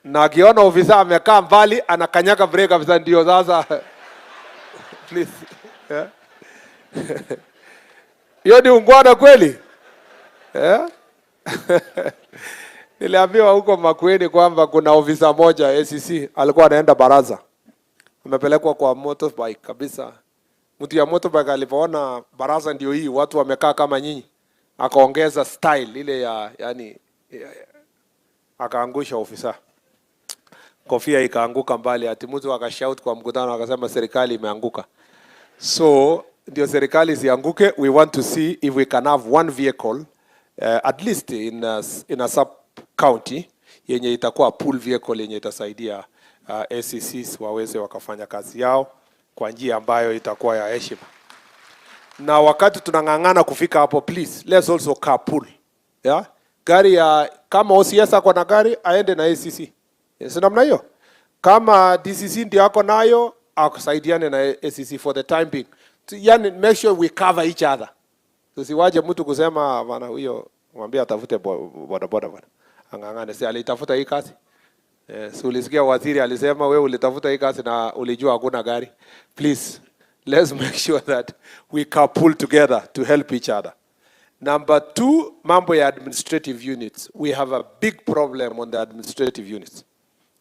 S1: Na akiona ofisa amekaa mbali anakanyaga brake kabisa, ndio sasa please. Hiyo ni ungwana kweli? Niliambiwa huko Makwiny kwamba kuna ofisa moja ACC alikuwa anaenda baraza. Amepelekwa kwa motorbike kabisa. Mtu ya motorbike alipoona baraza ndio hii, watu wamekaa kama nyinyi, akaongeza style ile akaangusha ofisa. Kofia ikaanguka mbali, ati mtu akashout kwa mkutano akasema serikali imeanguka. So ndio serikali zianguke, we want to see if we can have one vehicle at least in a sub county yenye itakuwa pool vehicle yenye itasaidia ACCs waweze wakafanya kazi yao kwa njia ambayo itakuwa ya heshima. Na wakati tunangangana kufika hapo, please let's also carpool. Gari ya kama OCS ako na gari aende na ACC. Si namna hiyo. Kama DCC ndio ako nayo akusaidiane na ACC for the time being. Yani make sure we cover each other. Tusiwaje mtu kusema bana huyo mwambie atafute bodaboda bana. Angangane si alitafuta hii kazi. Si ulisikia waziri alisema wewe ulitafuta hii kazi na ulijua hakuna gari. Please let's make sure that we carpool together to help each other. Number two, mambo ya administrative units. We have a big problem on the administrative units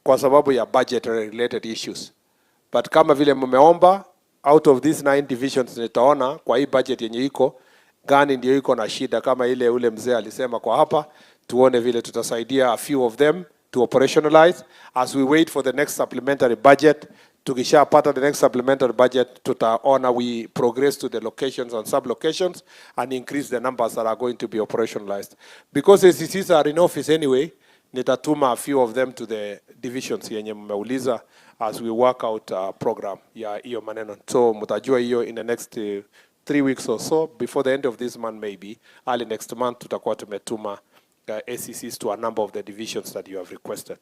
S1: kwa sababu ya budgetary related issues. But kama vile mmeomba, out of these 9 divisions nitaona kwa hii budget yenye iko gani ndio iko na shida, kama ile ule mzee alisema kwa hapa, tuone vile tutasaidia a few of them to operationalize as we wait for the next supplementary budget. Tukishapata the next supplementary budget, tutaona we progress to the locations and sub-locations and increase the numbers that are going to be operationalized. Because ACCs are in office anyway, nitatuma a few of them to the divisions yenye mmeuliza as we work out a program ya hiyo maneno. So mutajua hiyo in the next 3 weeks or so, before the end of this month maybe, early next month tutakuwa tumetuma ACCs to a number of the divisions that you have requested.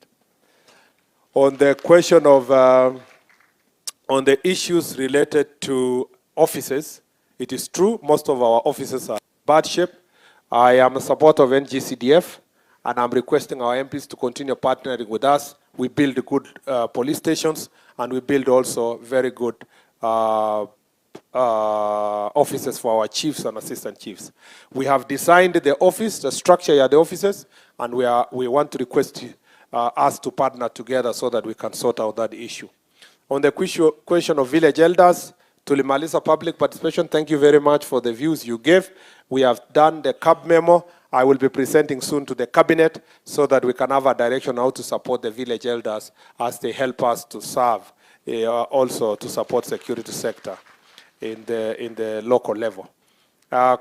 S1: On the question of on the issues related to offices, it is true most of our offices are in bad shape. I am a supporter of NGCDF, and I'm requesting our MPs to continue partnering with us. We build good police stations, and we build also very good offices for our chiefs and assistant chiefs. We have designed the office, the structure of the offices, and we want to request us to partner together so that we can sort out that issue. On the question of village elders, tulimaliza public participation. Thank you very much for the views you gave. We have done the CAB memo. I will be presenting soon to the cabinet so that we can have a direction how to support the village elders as they help us to serve, also to support security sector in the local level.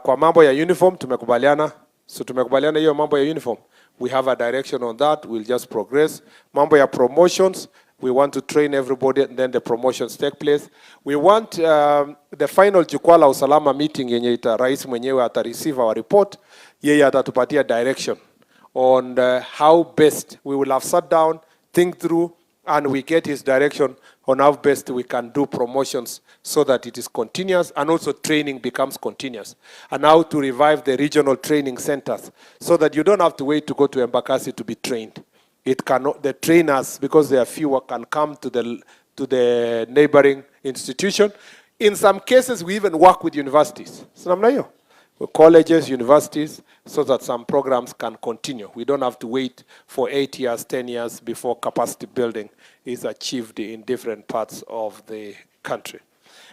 S1: Kwa mambo ya uniform tumekubaliana, so tumekubaliana hiyo mambo ya uniform. We have a direction on that. We'll just progress. Mambo ya promotions, we want to train everybody and then the promotions take place. We want the final jukwaa la usalama meeting yenye rais mwenyewe receive our report. Yeye atatupatia direction on how best we will have sat down, think through, and we get his direction on how best we can do promotions so that it is continuous and also training becomes continuous. And how to revive the regional training centers so that you don't have to wait to go to Embakasi to be trained. It cannot, the trainers, because they are fewer, can come to the neighboring institution. In some cases, we even work with universities. So with colleges, universities, so that some programs can continue. We don't have to wait for 8 years, 10 years before capacity building is achieved in different parts of the country.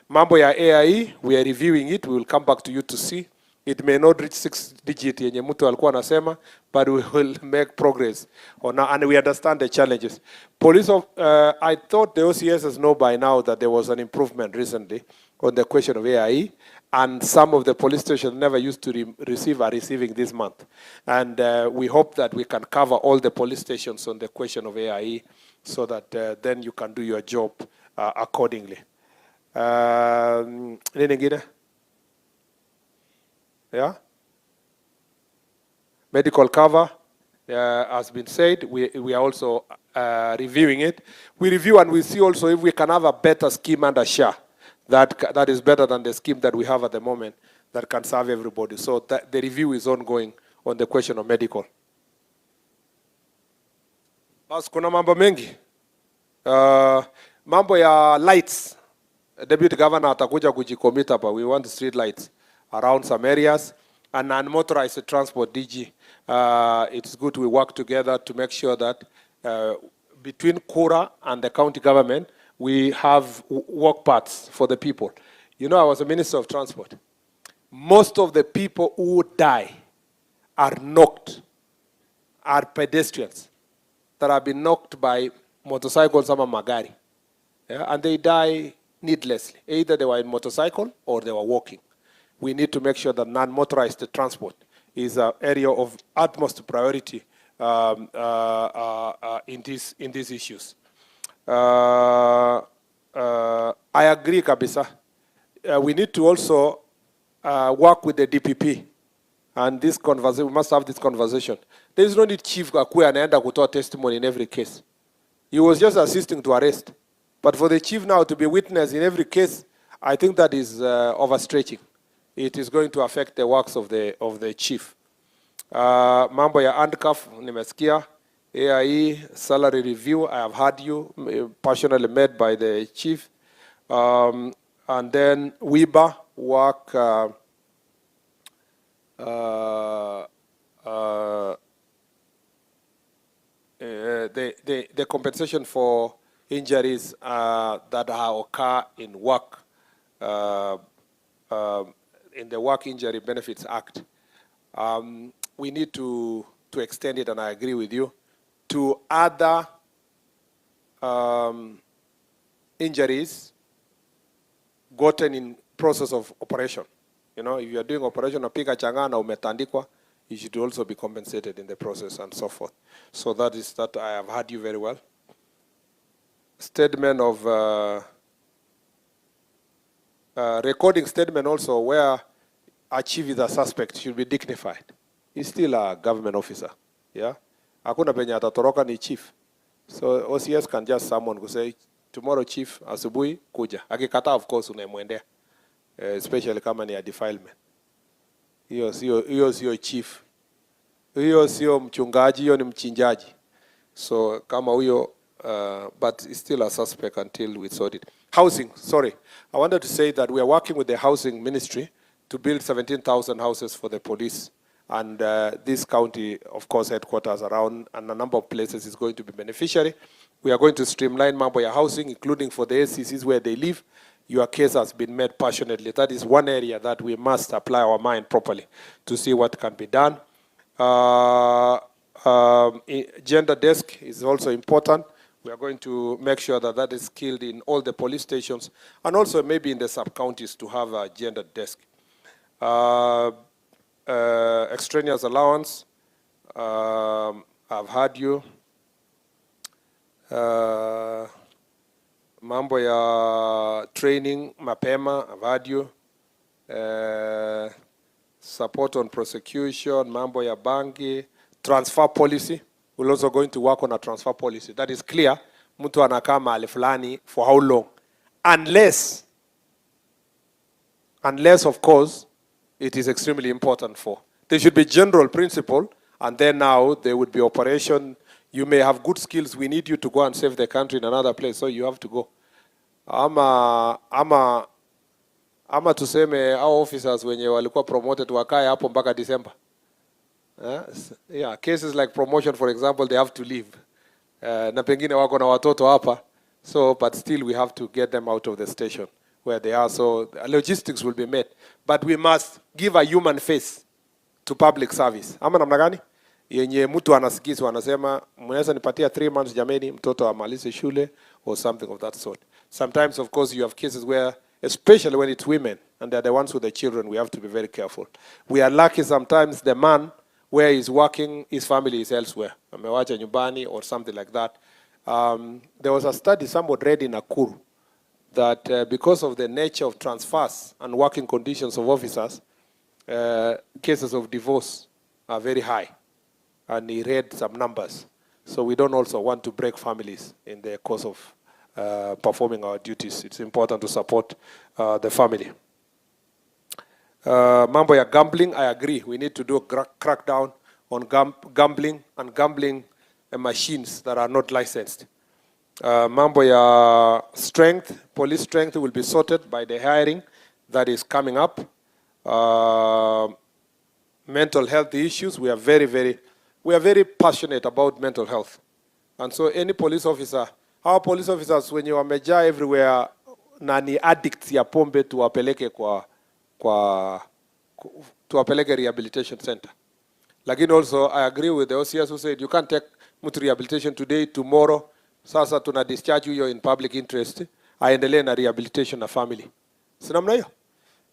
S1: Mambo ya AIE, we are reviewing it. We will come back to you to see. It may not reach 6 digit yenye mtu alikuwa anasema, but we will make progress and we understand the challenges. Police I thought the OCSs know by now that there was an improvement recently on the question of AIE, and some of the police stations never used to receive are receiving this month. And we hope that we can cover all the police stations on the question of AIE so that then you can do your job accordingly. Yeah? Medical cover has been said. We are also reviewing it. We review and we see also if we can have a better scheme under SHA that is better than the scheme that we have at the moment that can serve everybody. So the review is ongoing on the question of medical. Bas kuna mambo mengi. Mambo ya lights. Deputy Governor atakuja kujicommit hapa. We want street lights around some areas, and unmotorized transport DG. It's good we work together to make sure that between Kura and the county government, we have walk paths for the people. You know, I was a minister of transport. Most of the people who die are knocked, are pedestrians that have been knocked by motorcycles or magari. Yeah? And they die needlessly. Either they were in motorcycle or they were walking. We need to make sure that non-motorized transport is an area of utmost priority in these issues. I agree, kabisa. We need to also work with the DPP, and this conversation, we must have this conversation. There is no need Chief Akue anaenda kutoa testimony in every case. He was just assisting to arrest. But for the chief now to be witness in every case, I think that is overstretching. It is going to affect the works of the chief. Mambo ya handcuff, nimesikia. AIE, salary review, I have heard you, personally made by the chief. And then WIBA, work uh, uh, the compensation for injuries that occur in work, in the Work Injury Benefits Act. We need to extend it, and I agree with you, to other injuries gotten in process of operation. You know, if you are doing operation napiga changa na umetandikwa, you should also be compensated in the process and so forth. So that is that. I have heard you very well. Statement of recording statement also where a chief is a suspect should be dignified. He's still a government officer. Yeah, hakuna penye atatoroka ni chief. So OCS can just someone who say tomorrow chief asubuhi kuja. Akikataa of course unamwendea. Especially kama ni a defilement. Hiyo sio chief. Hiyo sio mchungaji, hiyo ni mchinjaji. So kama huyo but it's still a suspect until we sort it. Housing, sorry. I wanted to say that we are working with the housing ministry to build 17,000 houses for the police. And this county, of course, headquarters around, and a number of places is going to be beneficiary. We are going to streamline mambo ya housing, including for the SCCs where they live. Your case has been made passionately. That is one area that we must apply our mind properly to see what can be done. Gender desk is also important. We are going to make sure that that is skilled in all the police stations and also maybe in the sub-counties to have a gender desk. Extraneous allowance, I've heard you. Mambo ya training, mapema, I've heard you. Support on prosecution, mambo ya bangi, transfer policy. We're also going to work on a transfer policy. That is clear. Mtu anakaa mahali fulani for how long? Unless of course, it is extremely important for. There should be general principle, and then now there would be operation. You may have good skills. We need you to go and save the country in another place, so you have to go. Ama tuseme our officers wenye walikuwa promoted wakae hapo mpaka December. Yeah, cases like promotion, for example, they have to leave. Na pengine wako na watoto hapa, so but still we have to get them out of the station where they are. So logistics will be met, but we must give a human face to public service. Ama namna gani? Yenye mtu anasikizwa anasema mnaweza nipatia 3 months jameni mtoto amalize shule or something of that sort. Sometimes of course you have cases where, especially when it's women and they're the ones with the children, we have to be very careful. We are lucky sometimes the man where he's working, his family is elsewhere. Amewacha nyumbani or something like that. There was a study somebody read in Nakuru that because of the nature of transfers and working conditions of officers, cases of divorce are very high. And he read some numbers. So we don't also want to break families in the course of performing our duties. It's important to support the family. Mambo ya gambling, I agree. We need to do a crackdown on gambling and gambling machines that are not licensed. Mambo ya strength, police strength will be sorted by the hiring that is coming up. Mental health issues, we are very passionate about mental health. And so any police officer, our police officers wenye wamejaa everywhere na ni addicts ya pombe tuwapeleke tuwapeleke rehabilitation center. Lakini also I agree with the OCS who said you can't take mtu rehabilitation today, tomorrow. Sasa tuna discharge you in public interest. Aendelee na rehabilitation na family. Sinamna hiyo?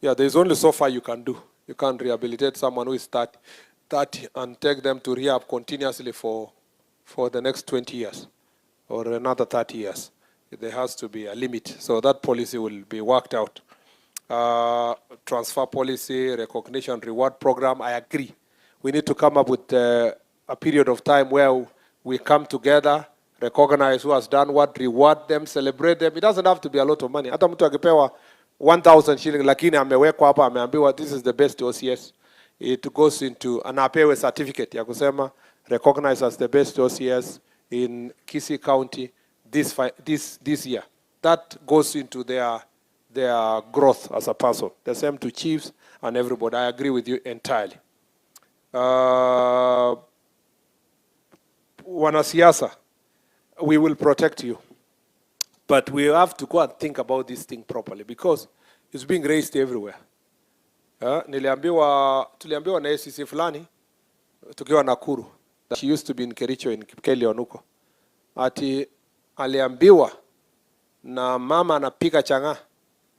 S1: Yeah, there is only so far you can do. You can't rehabilitate someone who is 30 and take them to rehab continuously for the next 20 years or another 30 years. There has to be a limit. So that policy will be worked out. Transfer policy, recognition, reward program, I agree. We need to come up with a period of time where we come together, recognize who has done what, reward them, celebrate them. It doesn't have to be a lot of money. Hata mtu akipewa 1,000 shillings, lakini amewekwa hapa, ameambiwa this is the best OCS. It goes into, anapewe certificate ya kusema recognized as the best OCS in Kisii County this year. That goes into their growth as a person. The same to chiefs and everybody. I agree with you entirely. wanasiasa, we will protect you. But we have to go and think about this thing properly because it's being raised everywhere. Tuliambiwa na ACC fulani tukiwa Nakuru. She used to be in Kericho in Kipkelion huko. Ati aliambiwa na mama anapika changa,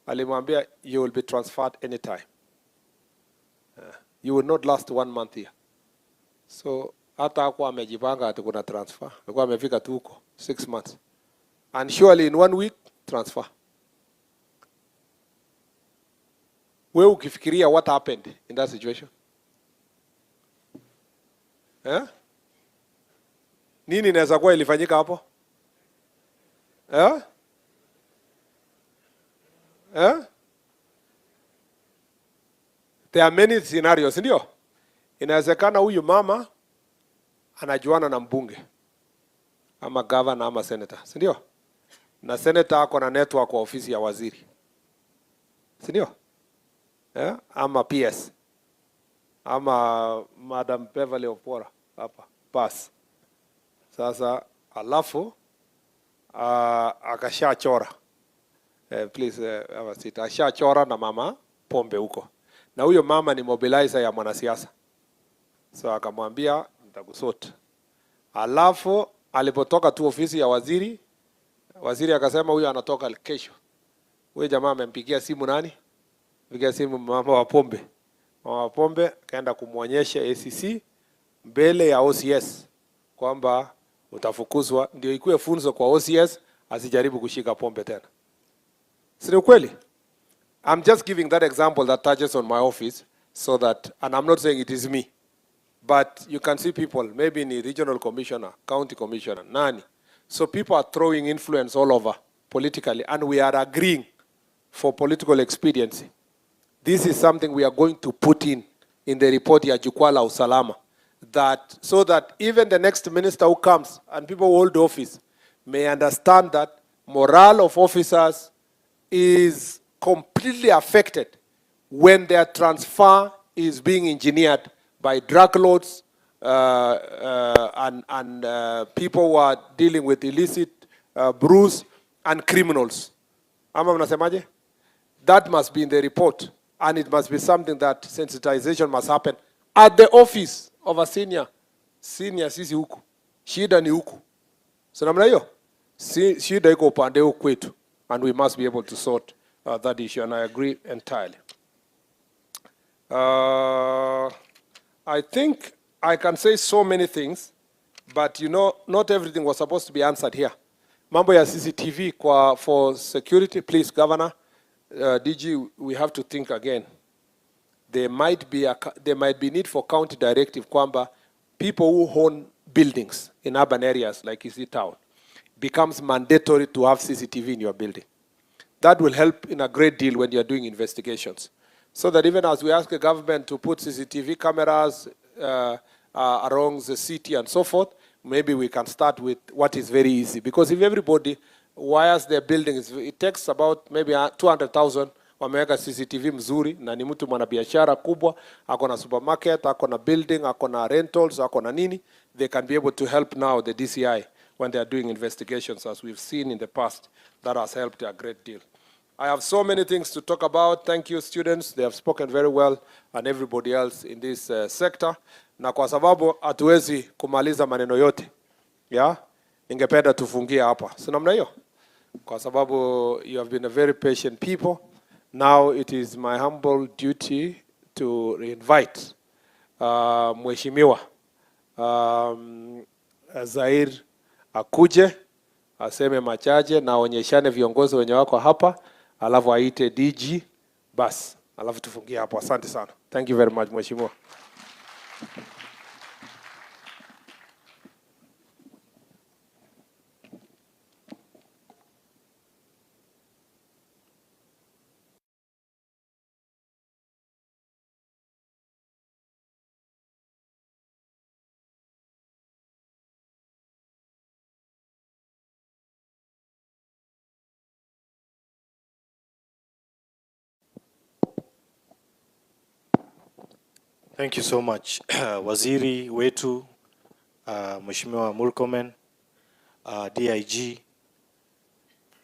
S1: alimwambia you will be transferred anytime. You will not last 1 month here. So hata hakuwa amejipanga ati kuna transfer. Alikuwa amefika tu huko 6 months. And surely in 1 week transfer. Wewe ukifikiria what happened in that situation? Nini inaweza kuwa ilifanyika hapo? There are many scenarios, ndio? Inawezekana huyu mama anajuana na mbunge ama governor ama senator, si ndio? Na senator ako na network kwa ofisi ya waziri, si ndio? Ama PS ama Madam Beverly Opora hapa pass. Sasa alafu akashachora please ashachora na mama pombe huko, na huyo mama ni mobilizer ya mwanasiasa, so akamwambia nitakusort. Alafu alipotoka tu ofisi ya waziri, waziri akasema huyo anatoka kesho. Huyo jamaa amempigia simu nani? Pigia simu mama wa pombe. Mama wa pombe kaenda kumwonyesha ACC mbele ya OCS kwamba utafukuzwa, ndio ikuwe funzo kwa OCS asijaribu kushika pombe tena. Si ukweli? I'm just giving that example that touches on my office so that, and I'm not saying it is me, but you can see people, maybe in the regional commissioner, county commissioner, nani. So people are throwing influence all over politically, and we are agreeing for political expediency. This is something we are going to put in the report ya Jukwaa la Usalama, that so that even the next minister who comes and people who hold office may understand that morale of officers is completely affected when their transfer is being engineered by drug lords and people who are dealing with illicit brews and criminals. Ama mnasemaje? That must be in the report, and it must be something that sensitization must happen at the office of a senior sisi huku. Shida ni huku. So namna hiyo, shida iko upande huku kwetu, and we must be able to sort that issue, and I agree entirely. I think I can say so many things, but you know, not everything was supposed to be answered here. Mambo ya CCTV for security, please, Governor, DG, we have to think again. There might be need for county directive kwamba people who own buildings in urban areas like Easy Town becomes mandatory to have CCTV in your building. That will help in a great deal when you're doing investigations. So that even as we ask the government to put CCTV cameras around the city and so forth, maybe we can start with what is very easy. Because if everybody wires their buildings, it takes about maybe 200,000 wameweka CCTV mzuri, na ni mtu mwanabiashara kubwa, ako na supermarket, ako na building, ako na rentals, ako na nini, they can be able to help now the DCI when they are doing investigations, as we've seen in the past. That has helped a great deal. I have so many things to talk about. Thank you, students. They have spoken very well, and everybody else in this sector. Na kwa sababu hatuwezi kumaliza maneno yote, ningependa tufungie hapa. Si namna hiyo? Kwa sababu you have been a very patient people. Now it is my humble duty to invite Mheshimiwa Zair akuje aseme machache na onyeshane viongozi wenye wako hapa, alafu aite DG bas, alafu tufungie hapo. Asante sana. Thank you very much, Mheshimiwa.
S2: Thank you so much. Waziri wetu, Mheshimiwa Murkomen, DIG,